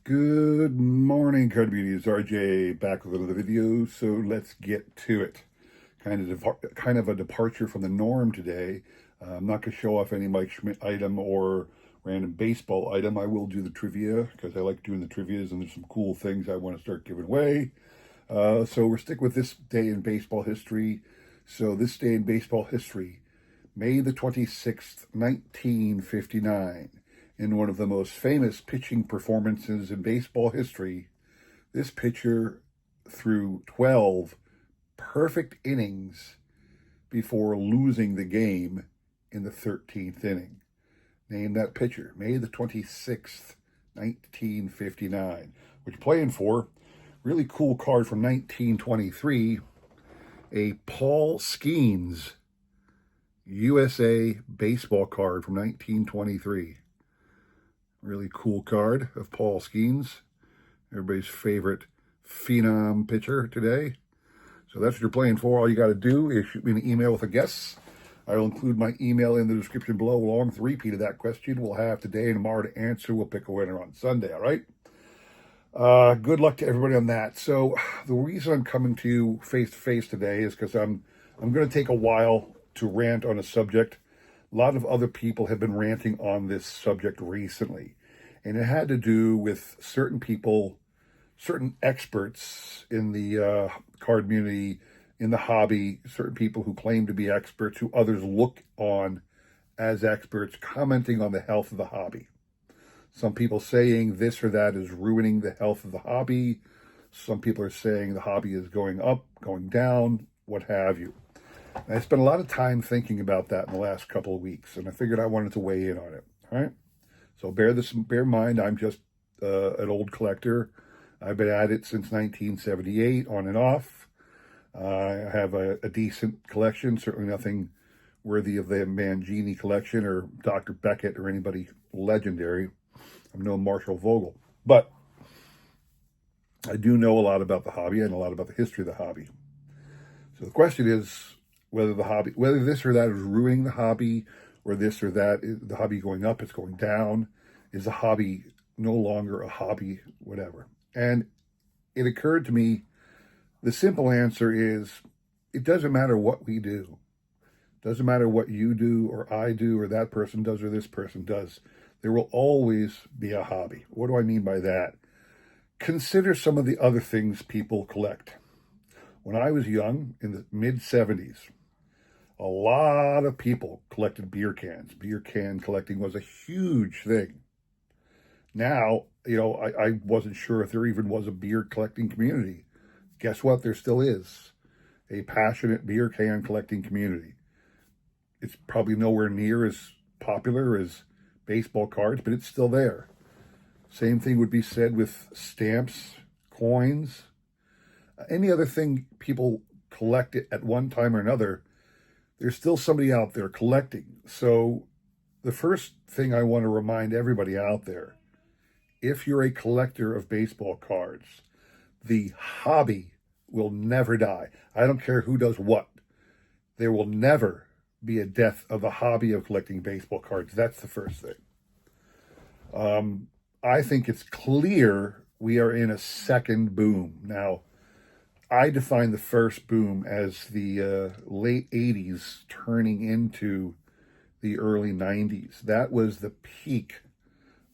Good morning, Cardmunity. It's RJ back with another video. So let's get to it. Kind of a departure from the norm today. I'm not going to show off any Mike Schmidt item or random baseball item. I will do the trivia because I like doing the trivias and there's some cool things I want to start giving away. So we're sticking with this day in baseball history. So this day in baseball history, May the 26th, 1959. In one of the most famous pitching performances in baseball history, this pitcher threw 12 perfect innings before losing the game in the 13th inning. Name that pitcher. May the 26th, 1959. What you're playing for, really cool card from 1923, a Paul Skeens USA baseball card from 1923. Really cool card of Paul Skeens, everybody's favorite phenom pitcher today. So that's what you're playing for. All you got to do is shoot me an email with a guess. I will include my email in the description below along with a repeat of that question. We'll have today and tomorrow to answer. We'll pick a winner on Sunday, all right? Good luck to everybody on that. So the reason I'm coming to you face-to-face today is because I'm going to take a while to rant on a subject. A lot of other people have been ranting on this subject recently, and it had to do with certain people, certain experts in the Cardmunity, in the hobby, certain people who claim to be experts, who others look on as experts, commenting on the health of the hobby. Some people saying this or that is ruining the health of the hobby. Some people are saying the hobby is going up, going down, what have you. I spent a lot of time thinking about that in the last couple of weeks, and I figured I wanted to weigh in on it. All right. So bear in mind, I'm just an old collector. I've been at it since 1978, on and off. I have a decent collection, certainly nothing worthy of the Mangini collection or Dr. Beckett or anybody legendary. I'm no Marshall Vogel, but I do know a lot about the hobby and a lot about the history of the hobby. So the question is, whether this or that is ruining the hobby, or this or that is the hobby going up, it's going down, is the hobby no longer a hobby, whatever. And it occurred to me, the simple answer is, it doesn't matter what we do. It doesn't matter what you do or I do or that person does or this person does. There will always be a hobby. What do I mean by that? Consider some of the other things people collect. When I was young, in the mid-70s, a lot of people collected beer cans. Beer can collecting was a huge thing. Now, I wasn't sure if there even was a beer collecting community. Guess what? There still is a passionate beer can collecting community. It's probably nowhere near as popular as baseball cards, but it's still there. Same thing would be said with stamps, coins, any other thing people collect it at one time or another. There's still somebody out there collecting. So the first thing I want to remind everybody out there, if you're a collector of baseball cards, the hobby will never die. I don't care who does what. There will never be a death of the hobby of collecting baseball cards. That's the first thing. I think it's clear we are in a second boom. Now, I define the first boom as the late 80s turning into the early 90s. That was the peak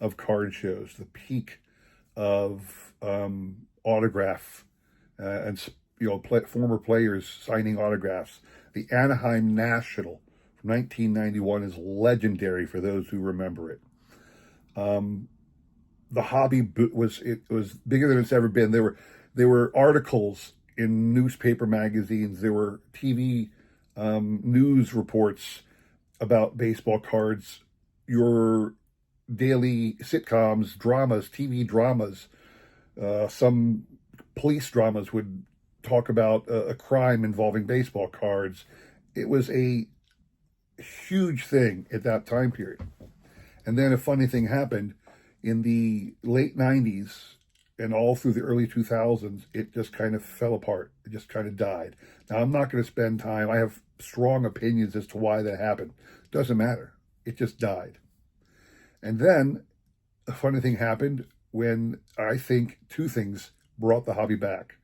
of card shows, the peak of autograph and former players signing autographs. The Anaheim National from 1991 is legendary for those who remember it. The hobby was bigger than it's ever been. There were articles in newspaper magazines. There were TV news reports about baseball cards. Your daily sitcoms, dramas, TV dramas, some police dramas would talk about a crime involving baseball cards. It was a huge thing at that time period. And then a funny thing happened in the late 90s and all through the early 2000s. It just kind of fell apart. It just kind of died. Now, I'm not going to spend time. I have strong opinions as to why that happened. Doesn't matter. It just died. And then a funny thing happened. when I think two things brought the hobby back.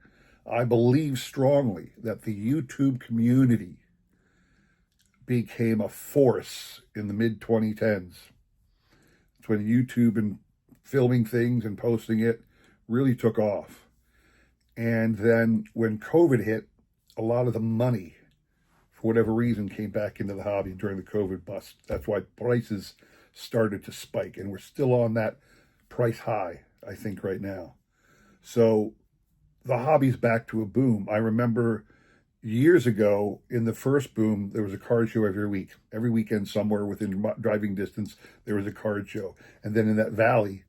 I believe strongly that the YouTube community became a force in the mid 2010s. It's when YouTube and filming things and posting it really took off. And then when COVID hit, a lot of the money, for whatever reason, came back into the hobby during the COVID bust. That's why prices started to spike. And we're still on that price high, I think, right now. So the hobby's back to a boom. I remember years ago, in the first boom, there was a card show every week. Every weekend, somewhere within driving distance, there was a card show. And then in that valley,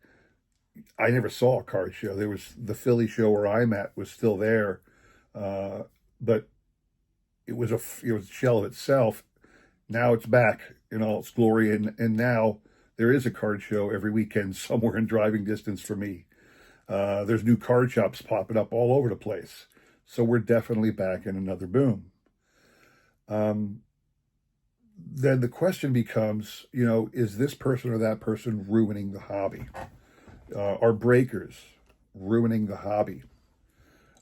I never saw a card show. There was the Philly show where I'm at was still there, but it was a shell of itself. Now it's back in all its glory, and now there is a card show every weekend somewhere in driving distance for me. There's new card shops popping up all over the place. So we're definitely back in another boom. Then the question becomes, is this person or that person ruining the hobby? Are breakers ruining the hobby?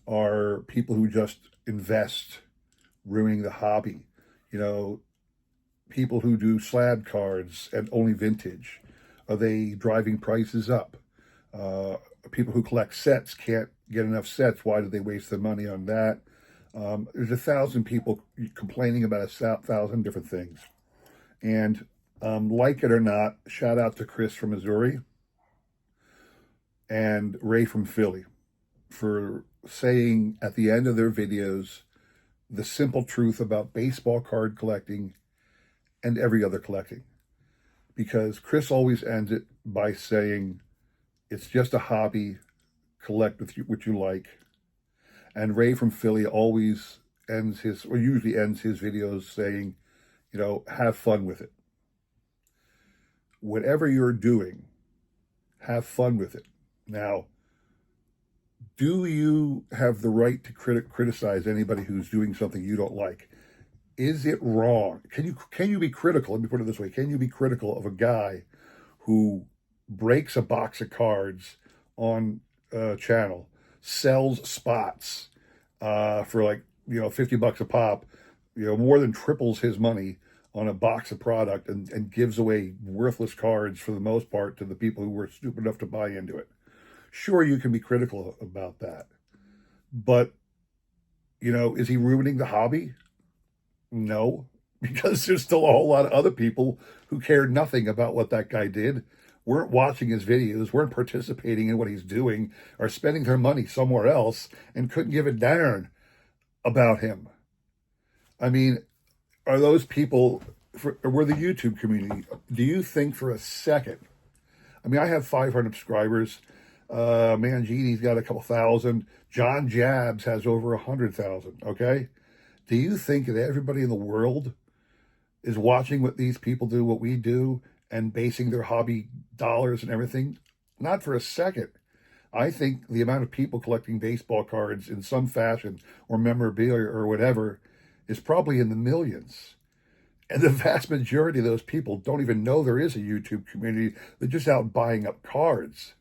Are people who just invest ruining the hobby? People who do slab cards and only vintage, are they driving prices up? People who collect sets can't get enough sets. Why do they waste their money on that? There's 1,000 people complaining about 1,000 different things. And like it or not, shout out to Chris from Missouri and Ray from Philly for saying at the end of their videos the simple truth about baseball card collecting and every other collecting. Because Chris always ends it by saying, it's just a hobby, collect with what you like. And Ray from Philly always usually ends his videos saying, have fun with it. Whatever you're doing, have fun with it. Now, do you have the right to criticize anybody who's doing something you don't like? Is it wrong? Can you be critical? Let me put it this way. Can you be critical of a guy who breaks a box of cards on a channel, sells spots for $50 a pop, more than triples his money on a box of product and gives away worthless cards for the most part to the people who were stupid enough to buy into it? Sure, you can be critical about that. But, is he ruining the hobby? No, because there's still a whole lot of other people who cared nothing about what that guy did, weren't watching his videos, weren't participating in what he's doing, or spending their money somewhere else and couldn't give a darn about him. I mean, are those people, we're the YouTube community, do you think for a second, I have 500 subscribers, Mangini's got a couple thousand, John Jabs has over 100,000, okay? Do you think that everybody in the world is watching what these people do, what we do, and basing their hobby dollars and everything? Not for a second. I think the amount of people collecting baseball cards in some fashion or memorabilia or whatever is probably in the millions. And the vast majority of those people don't even know there is a YouTube community. They're just out buying up cards.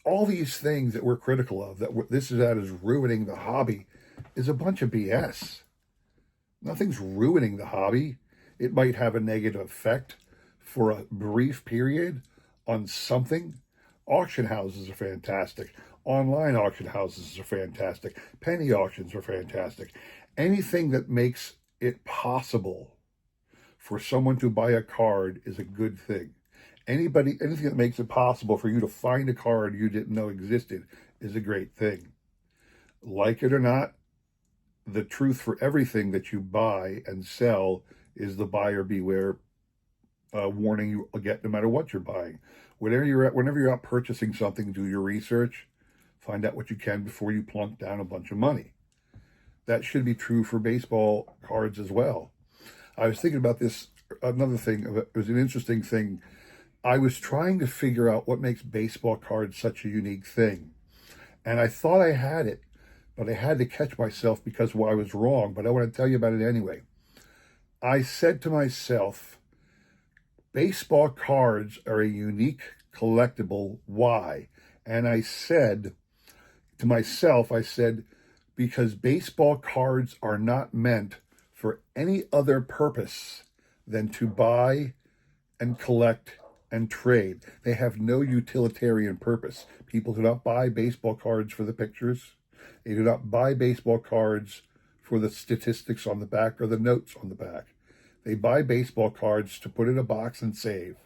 All these things that we're critical of, that this is ruining the hobby, is a bunch of BS. Nothing's ruining the hobby. It might have a negative effect for a brief period on something. Auction houses are fantastic. Online auction houses are fantastic. Penny auctions are fantastic. Anything that makes it possible for someone to buy a card is a good thing. Anything that makes it possible for you to find a card you didn't know existed is a great thing. Like it or not, the truth for everything that you buy and sell is the buyer beware warning you get no matter what you're buying. Whenever you're out purchasing something, do your research, find out what you can before you plunk down a bunch of money. That should be true for baseball cards as well. I was thinking about this, another thing, it was an interesting thing. I was trying to figure out what makes baseball cards such a unique thing. And I thought I had it, but I had to catch myself because I was wrong. But I want to tell you about it anyway. I said to myself, Baseball cards are a unique collectible. Why? And I said to myself, I said, because baseball cards are not meant for any other purpose than to buy and collect and trade. They have no utilitarian purpose. People do not buy baseball cards for the pictures. They do not buy baseball cards for the statistics on the back or the notes on the back. They buy baseball cards to put in a box and save,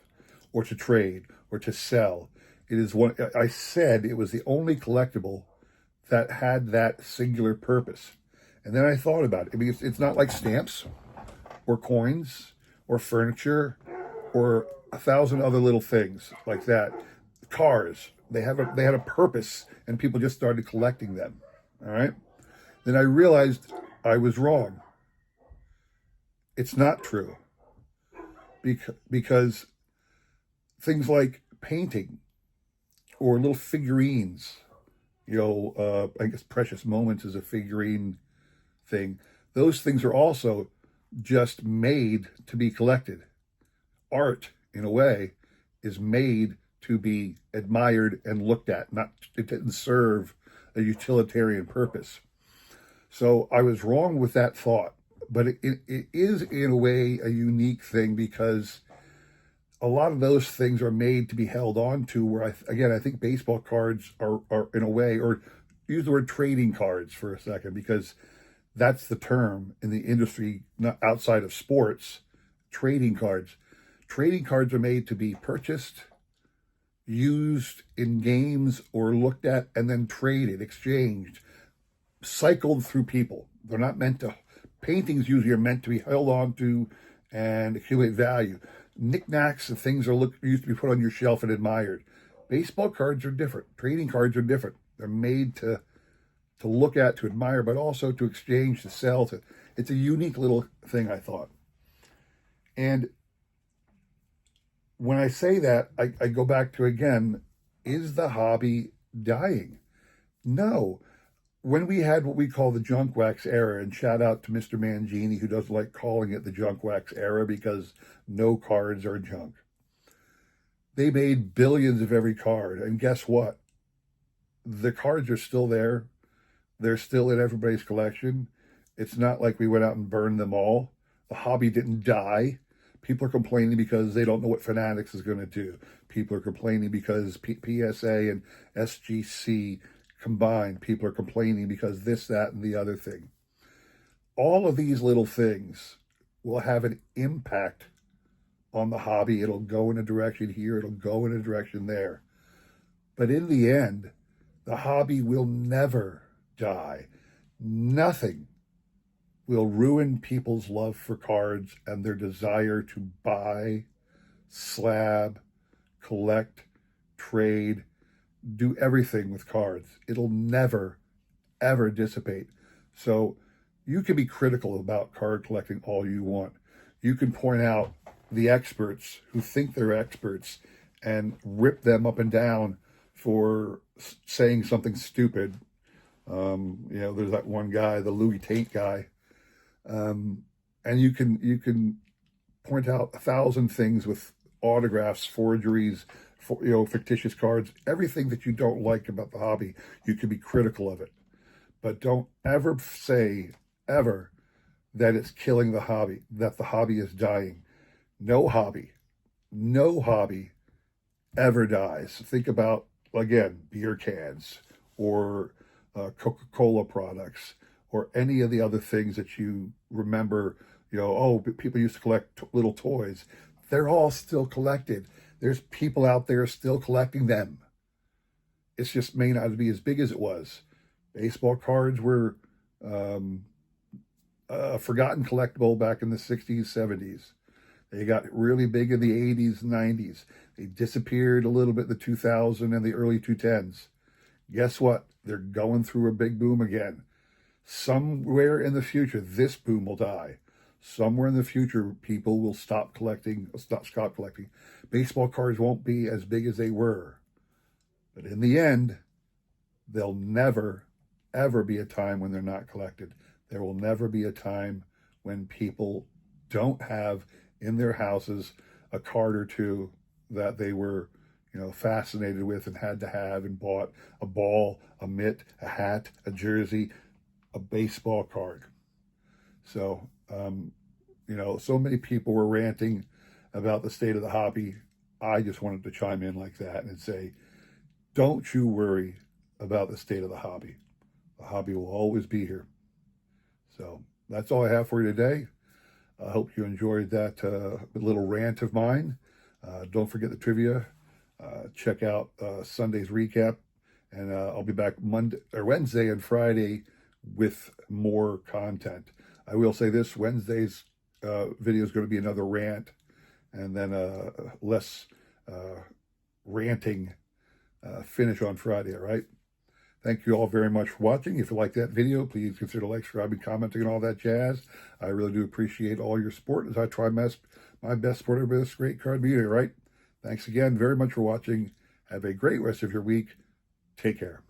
or to trade, or to sell. It is one, I said it was the only collectible that had that singular purpose. And then I thought about it. I mean, it's not like stamps or coins or furniture or 1,000 other little things like that. Cars, they had a purpose, and people just started collecting them. All right. Then I realized I was wrong. It's not true, because things like painting or little figurines, I guess Precious Moments is a figurine thing. Those things are also just made to be collected. Art, in a way, is made to be admired and looked at. It didn't serve a utilitarian purpose. So I was wrong with that thought. But it is, in a way, a unique thing, because a lot of those things are made to be held on to, where, I think baseball cards are, in a way, or use the word trading cards for a second, because that's the term in the industry, not outside of sports, trading cards. Trading cards are made to be purchased, used in games, or looked at and then traded, exchanged, cycled through people. They're not meant to. Paintings usually are meant to be held on to and accumulate value. Knickknacks and things used to be put on your shelf and admired. Baseball cards are different. Trading cards are different. They're made to look at, to admire, but also to exchange, to sell. It's a unique little thing, I thought. And when I say that, I go back to, again, is the hobby dying? No. When we had what we call the junk wax era, and shout out to Mr. Mangini, who doesn't like calling it the junk wax era because no cards are junk. They made billions of every card. And guess what? The cards are still there. They're still in everybody's collection. It's not like we went out and burned them all. The hobby didn't die. People are complaining because they don't know what Fanatics is going to do. People are complaining because PSA and SGC combined. People are complaining because this, that, and the other thing. All of these little things will have an impact on the hobby. It'll go in a direction here. It'll go in a direction there. But in the end, the hobby will never die. Nothing will ruin people's love for cards and their desire to buy, slab, collect, trade, do everything with cards. It'll never, ever dissipate. So you can be critical about card collecting all you want. You can point out the experts who think they're experts and rip them up and down for saying something stupid. There's that one guy, the Louis Tate guy. And you can point out 1,000 things with autographs, forgeries, fictitious cards, everything that you don't like about the hobby. You can be critical of it, but don't ever say, ever, that it's killing the hobby, that the hobby is dying. No hobby ever dies. Think about, again, beer cans or Coca-Cola products or any of the other things that you remember, people used to collect little toys. They're all still collected. There's people out there still collecting them. It's just may not be as big as it was. Baseball cards were a forgotten collectible back in the 60s, 70s. They got really big in the 80s, 90s. They disappeared a little bit in the 2000s and the early 2010s. Guess what? They're going through a big boom again. Somewhere in the future, this boom will die. Somewhere in the future, people will stop collecting. Baseball cards won't be as big as they were. But in the end, there'll never, ever be a time when they're not collected. There will never be a time when people don't have in their houses a card or two that they were, fascinated with and had to have and bought: a ball, a mitt, a hat, a jersey, a baseball card. So, so many people were ranting about the state of the hobby. I just wanted to chime in like that and say, don't you worry about the state of the hobby. The hobby will always be here. So that's all I have for you today. I hope you enjoyed that little rant of mine. Don't forget the trivia. Check out Sunday's recap, and I'll be back Wednesday and Friday with more content. I will say this: Wednesday's video is going to be another rant, and then less ranting finish on Friday. All right. Thank you all very much for watching. If you like that video, please consider like, subscribing, commenting, and all that jazz. I really do appreciate all your support as I try my best support over this great card community, all right? Thanks again very much for watching. Have a great rest of your week. Take care.